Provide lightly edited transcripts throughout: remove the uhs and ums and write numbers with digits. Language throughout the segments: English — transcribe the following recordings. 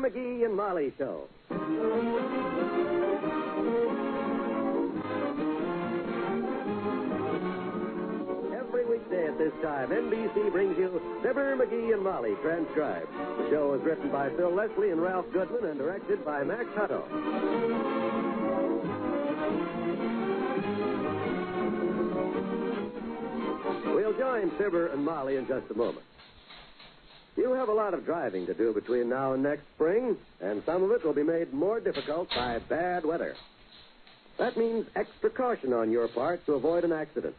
McGee and Molly Show. Every weekday at this time, NBC brings you Fibber McGee and Molly, transcribed. The show is written by Phil Leslie and Ralph Goodman and directed by Max Hutto. We'll join Fibber and Molly in just a moment. You have a lot of driving to do between now and next spring, and some of it will be made more difficult by bad weather. That means extra caution on your part to avoid an accident.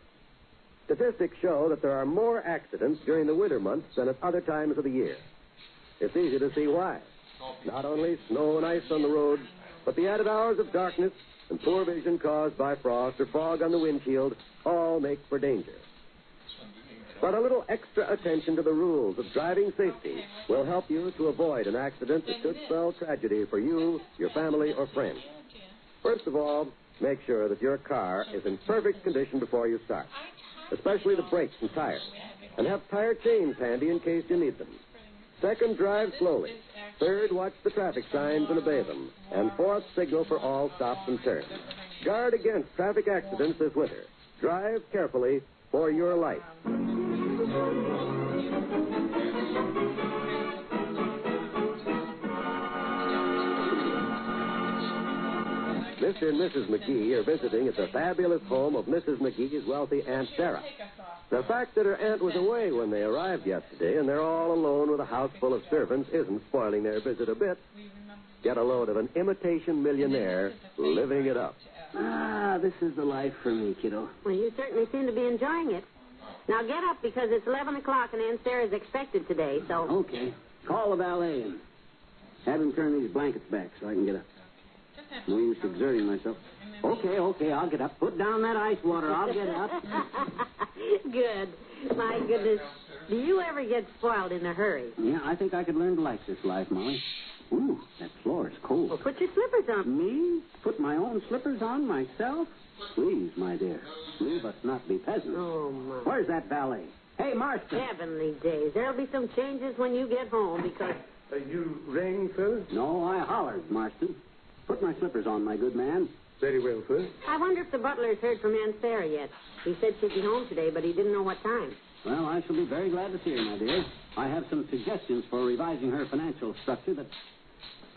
Statistics show that there are more accidents during the winter months than at other times of the year. It's easy to see why. Not only snow and ice on the roads, but the added hours of darkness and poor vision caused by frost or fog on the windshield all make for danger. But a little extra attention to the rules of driving safety will help you to avoid an accident that could spell tragedy for you, your family, or friends. First of all, make sure that your car is in perfect condition before you start, especially the brakes and tires, and have tire chains handy in case you need them. Second, drive slowly. Third, watch the traffic signs and obey them. And fourth, signal for all stops and turns. Guard against traffic accidents this winter. Drive carefully for your life. Mr. and Mrs. McGee are visiting at the fabulous home of Mrs. McGee's wealthy Aunt Sarah. The fact that her aunt was away when they arrived yesterday and they're all alone with a house full of servants isn't spoiling their visit a bit. Get a load of an imitation millionaire living it up. Ah, this is the life for me, kiddo. Well, you certainly seem to be enjoying it. Now get up because it's 11 o'clock and Aunt Sarah's expected today, so... Okay. Call the valet and have him turn these blankets back so I can get up. No use exerting myself. Okay, I'll get up. Put down that ice water. I'll get up. Good. My goodness. Do you ever get spoiled in a hurry? Yeah, I think I could learn to like this life, Molly. Ooh, that floor is cold. Well, put your slippers on. Me? Put my own slippers on myself? Please, my dear. We must not be peasants. Oh, my. Where's that valet? Hey, Marston. Heavenly days. There'll be some changes when you get home because... You rang, sir? No, I hollered, Marston. Put my slippers on, my good man. Very well, sir. I wonder if the butler's heard from Aunt Sarah yet. He said she'd be home today, but he didn't know what time. Well, I shall be very glad to see her, my dear. I have some suggestions for revising her financial structure that...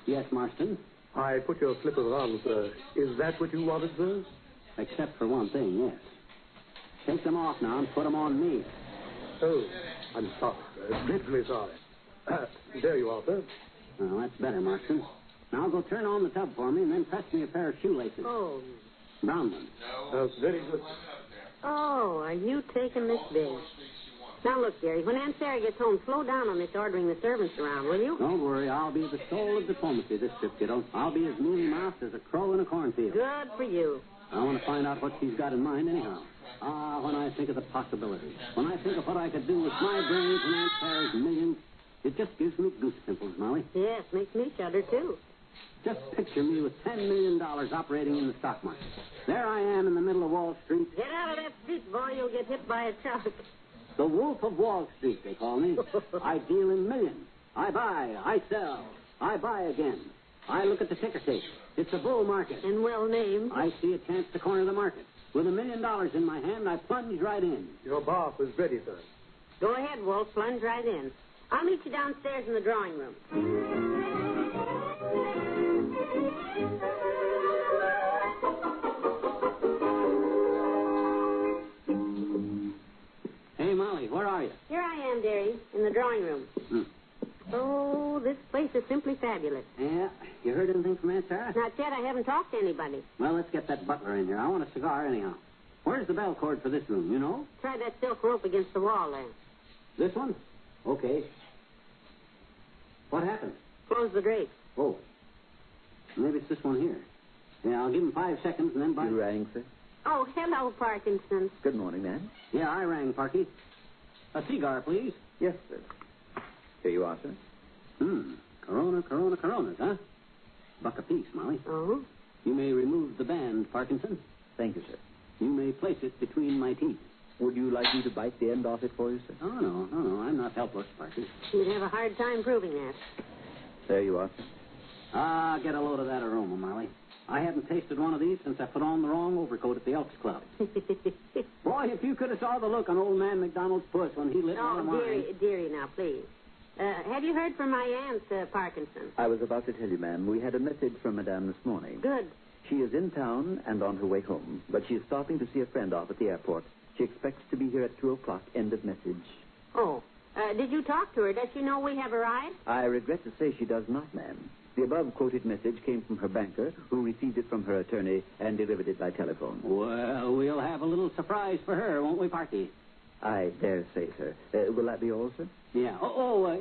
Yes, Marston? I put your slippers on, sir. Is that what you wanted, sir? Except for one thing, yes. Take them off now and put them on me. Oh, I'm sorry, sir. Dreadfully sorry. There you are, sir. Well, that's better, Marston. Now go turn on the tub for me and then press me a pair of shoelaces. Oh. Brown ones. Very good. Oh, are you taking this big? Now, look, dearie, when Aunt Sarah gets home, slow down on this ordering the servants around, will you? Don't worry. I'll be the soul of diplomacy this trip, kiddo. I'll be as mealy-mouthed as a crow in a cornfield. Good for you. I want to find out what she's got in mind anyhow. Ah, when I think of the possibilities, when I think of what I could do with my brains and Aunt Sarah's millions, it just gives me goose pimples, Molly. Yes, makes me shudder, too. Just picture me with $10 million operating in the stock market. There I am in the middle of Wall Street. Get out of that seat, boy. You'll get hit by a truck. The Wolf of Wall Street, they call me. I deal in millions. I buy, I sell, I buy again. I look at the ticker tape. It's a bull market. And well named. I see a chance to corner the market. With $1 million in my hand, I plunge right in. Your bath is ready, sir. Go ahead, Wolf. Plunge right in. I'll meet you downstairs in the drawing room. Hey, Molly, where are you? Here I am, dearie, in the drawing room. Oh, this place is simply fabulous. Yeah? You heard anything from Aunt Sarah? Not yet. I haven't talked to anybody. Well, let's get that butler in here. I want a cigar anyhow. Where's the bell cord for this room, you know? Try that silk rope against the wall there. This one? Okay. What happened? Close the drapes. Oh. Maybe it's this one here. Yeah, I'll give him 5 seconds and then by... You rang, sir? Oh, hello, Parkinson. Good morning, ma'am. Yeah, I rang, Parky. A cigar, please. Yes, sir. Here you are, sir. Coronas, huh? $1 apiece, Molly. Oh? You may remove the band, Parkinson. Thank you, sir. You may place it between my teeth. Would you like me to bite the end off it for you, sir? Oh, no. I'm not helpless, Parky. You'd have a hard time proving that. There you are, sir. Ah, get a load of that aroma, Molly. I haven't tasted one of these since I put on the wrong overcoat at the Elks Club. Boy, if you could have saw the look on old man McDonald's puss when he lit one of mine. Dearie, now, please. Have you heard from my aunt, Parkinson? I was about to tell you, ma'am. We had a message from Madame this morning. Good. She is in town and on her way home, but she is stopping to see a friend off at the airport. She expects to be here at 2 o'clock. End of message. Oh. Did you talk to her? Does she know we have arrived? I regret to say she does not, ma'am. The above-quoted message came from her banker, who received it from her attorney and delivered it by telephone. Well, we'll have a little surprise for her, won't we, Parky? I dare say, sir. Will that be all, sir? Yeah.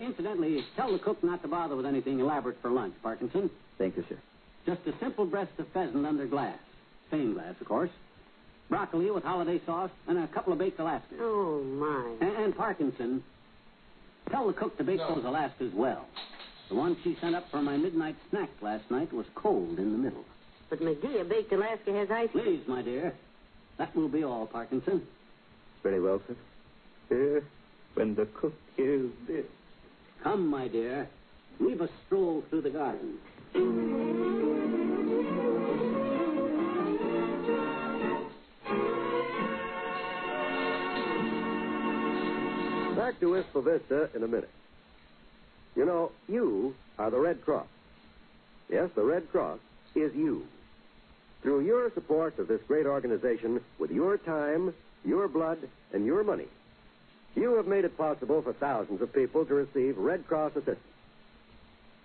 Incidentally, tell the cook not to bother with anything elaborate for lunch, Parkinson. Thank you, sir. Just a simple breast of pheasant under glass. Stained glass, of course. Broccoli with holiday sauce and a couple of baked Alaskas. Oh, my. And Parkinson, tell the cook to bake those Alaskas well. The one she sent up for my midnight snack last night was cold in the middle. But, McGee, a baked Alaska has ice. Please, my dear. That will be all, Parkinson. Very well, sir. When the cook hears this. Come, my dear. Leave a stroll through the garden. Back to Wistful Vista in a minute. You know, you are the Red Cross. Yes, the Red Cross is you. Through your support of this great organization, with your time, your blood, and your money, you have made it possible for thousands of people to receive Red Cross assistance.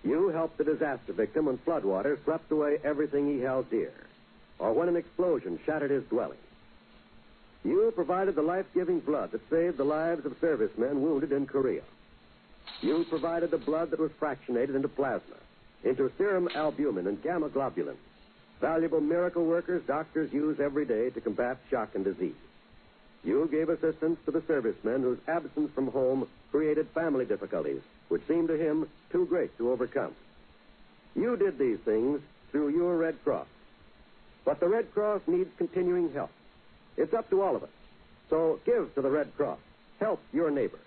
You helped the disaster victim when floodwaters swept away everything he held dear, or when an explosion shattered his dwelling. You provided the life-giving blood that saved the lives of servicemen wounded in Korea. You provided the blood that was fractionated into plasma, into serum albumin and gamma globulin, valuable miracle workers doctors use every day to combat shock and disease. You gave assistance to the servicemen whose absence from home created family difficulties, which seemed to him too great to overcome. You did these things through your Red Cross. But the Red Cross needs continuing help. It's up to all of us. So give to the Red Cross. Help your neighbor.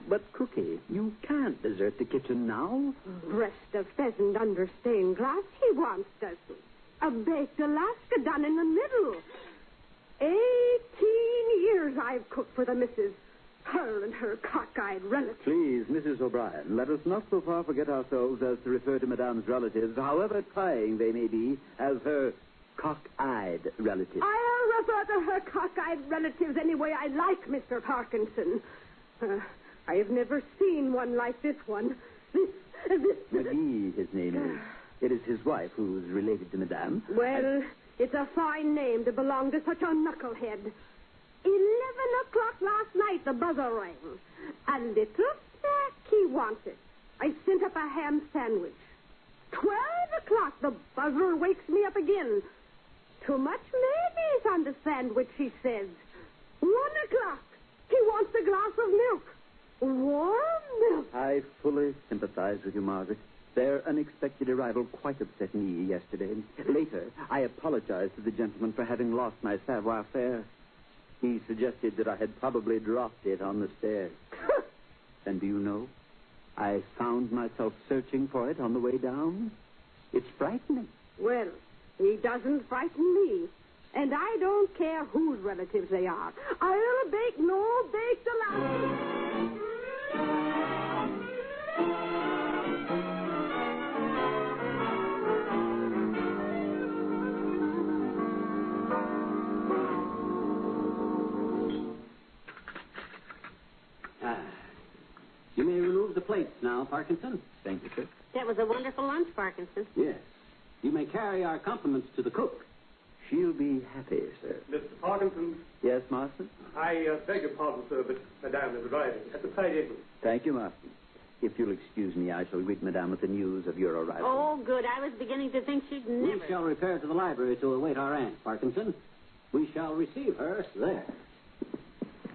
But, Cookie, you can't desert the kitchen now. Breast of pheasant under stained glass he wants, doesn't he? A baked Alaska done in the middle. 18 years I've cooked for the missus. Her and her cockeyed relatives. Please, Mrs. O'Brien, let us not so far forget ourselves as to refer to Madame's relatives, however trying they may be, as her cock-eyed relatives. I'll refer to her cockeyed relatives any way I like, Mr. Parkinson. I have never seen one like this one. This... McGee, his name is. It is his wife who's related to Madame. Well, it's a fine name to belong to such a knucklehead. 11 o'clock last night, the buzzer rang. A little snack he wanted. I sent up a ham sandwich. 12 o'clock, the buzzer wakes me up again. Too much mayonnaise on the sandwich, he says. 1 o'clock, he wants a glass of milk. Warm milk. I fully sympathize with you, Margaret. Their unexpected arrival quite upset me yesterday. Later, I apologized to the gentleman for having lost my savoir-faire. He suggested that I had probably dropped it on the stairs. And do you know, I found myself searching for it on the way down. It's frightening. Well, he doesn't frighten me. And I don't care whose relatives they are. I'll bake no baked Alaska. You may remove the plates now, Parkinson. Thank you, sir. That was a wonderful lunch, Parkinson. Yes. You may carry our compliments to the cook. She'll be happy, sir. Mr. Parkinson, Yes, Marston? I beg your pardon, sir, but Madame is arriving at the side entrance. Thank you, Marston. If you'll excuse me, I shall greet Madame with the news of your arrival. Oh, good. I was beginning to think she'd never... We shall repair to the library to await our aunt, Parkinson. We shall receive her there.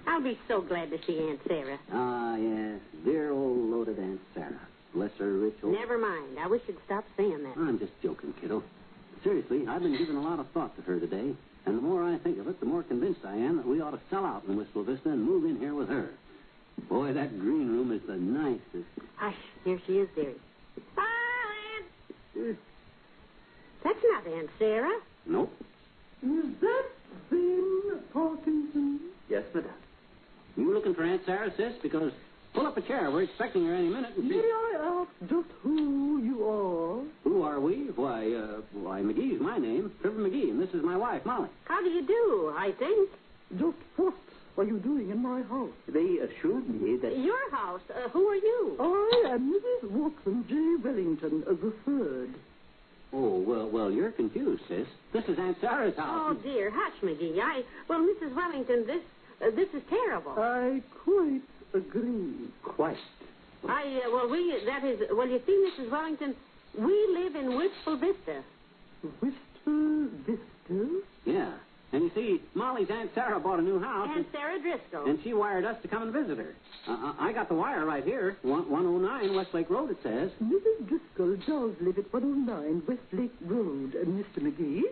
I'll be so glad to see Aunt Sarah. Ah, yes. Dear old loaded Aunt Sarah. Bless her rich old... Never mind. I wish you'd stop saying that. I'm just joking, kiddo. Seriously, I've been giving a lot of thought to her today, and the more I think of it, the more convinced I am that we ought to sell out in Wistful Vista and move in here with her. Boy, that green room is the nicest. Hush, here she is, dearie. Oh, Aunt. That's not Aunt Sarah. Nope. Is that Ben Parkinson? Yes, madame. You looking for Aunt Sarah, sis? Because pull up a chair. We're expecting her any minute. And May I ask just who you are? Who are we? Why, McGee's my name. Fibber McGee, and this is my wife, Molly. How do you do, I think? Just what are you doing in my house? They assured me that... Your house. Who are you? I am Mrs. Watson J. Wellington, the third. Oh, well, you're confused, sis. This is Aunt Sarah's house. Oh, dear. Hush, McGee. Well, Mrs. Wellington, this is terrible. I quite agree. Quite. You see, Mrs. Wellington, we live in Wistful Vista. Wistful Vista? Yeah. And you see, Molly's Aunt Sarah bought a new house. Aunt Sarah Driscoll. And she wired us to come and visit her. I got the wire right here. 109 Westlake Road, it says. Mrs. Driscoll does live at 109 Westlake Road, Mr. McGee.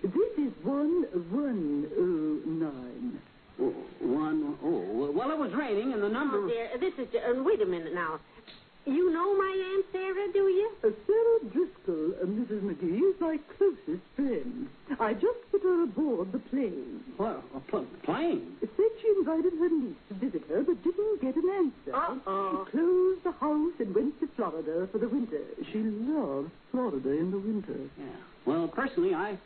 This is 1109. Well, it was raining, and the number... Oh, dear. This is... wait a minute now. You know my Aunt Sarah, do you? Sarah Driscoll, Mrs. McGee, is my closest friend. I just put her aboard the plane. What? A plane? Said she invited her niece to visit her, but didn't get an answer. Uh-oh. She closed the house and went to Florida for the winter. She loves Florida in the winter. Yeah. Well, personally, I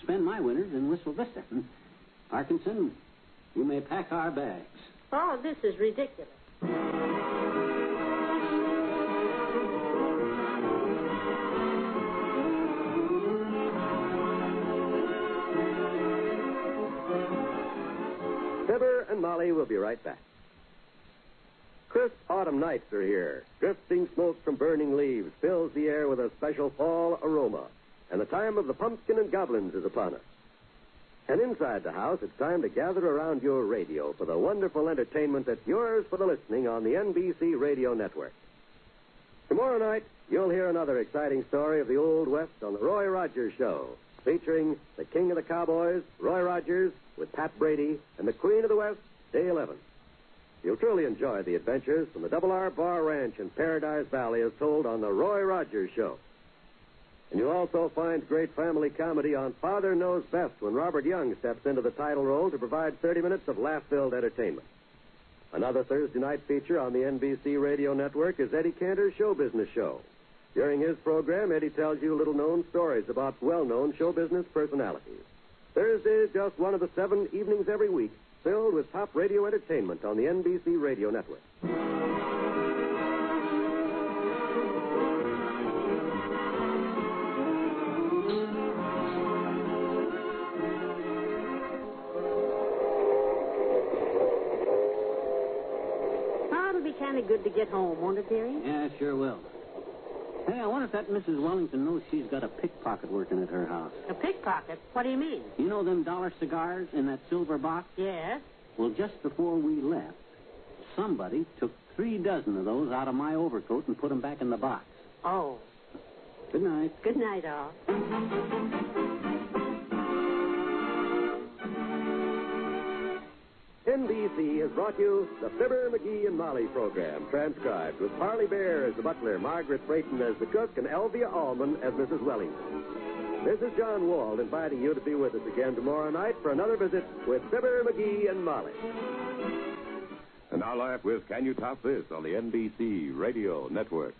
spend my winters in Wistful Vista. Parkinson, you may pack our bags. Oh, this is ridiculous. Fibber and Molly will be right back. Crisp autumn nights are here. Drifting smoke from burning leaves fills the air with a special fall aroma. And the time of the pumpkin and goblins is upon us. And inside the house, it's time to gather around your radio for the wonderful entertainment that's yours for the listening on the NBC Radio Network. Tomorrow night, you'll hear another exciting story of the Old West on the Roy Rogers Show, featuring the King of the Cowboys, Roy Rogers, with Pat Brady, and the Queen of the West, Dale Evans. You'll truly enjoy the adventures from the Double R Bar Ranch in Paradise Valley as told on the Roy Rogers Show. And you'll also find great family comedy on Father Knows Best when Robert Young steps into the title role to provide 30 minutes of laugh-filled entertainment. Another Thursday night feature on the NBC Radio Network is Eddie Cantor's Show Business Show. During his program, Eddie tells you little-known stories about well-known show business personalities. Thursday is just one of the 7 evenings every week filled with top radio entertainment on the NBC Radio Network. It'll be kind of good to get home, won't it, dearie? Yeah, sure will. Hey, I wonder if that Mrs. Wellington knows she's got a pickpocket working at her house. A pickpocket? What do you mean? You know them dollar cigars in that silver box? Yes. Well, just before we left, somebody took 3 dozen of those out of my overcoat and put them back in the box. Oh. Good night. Good night, all. NBC has brought you the Fibber McGee and Molly program, transcribed with Parley Bear as the butler, Margaret Brayton as the cook, and Elvia Allman as Mrs. Wellington. This is John Wald inviting you to be with us again tomorrow night for another visit with Fibber McGee and Molly. And now laugh with Can You Top This on the NBC Radio Network.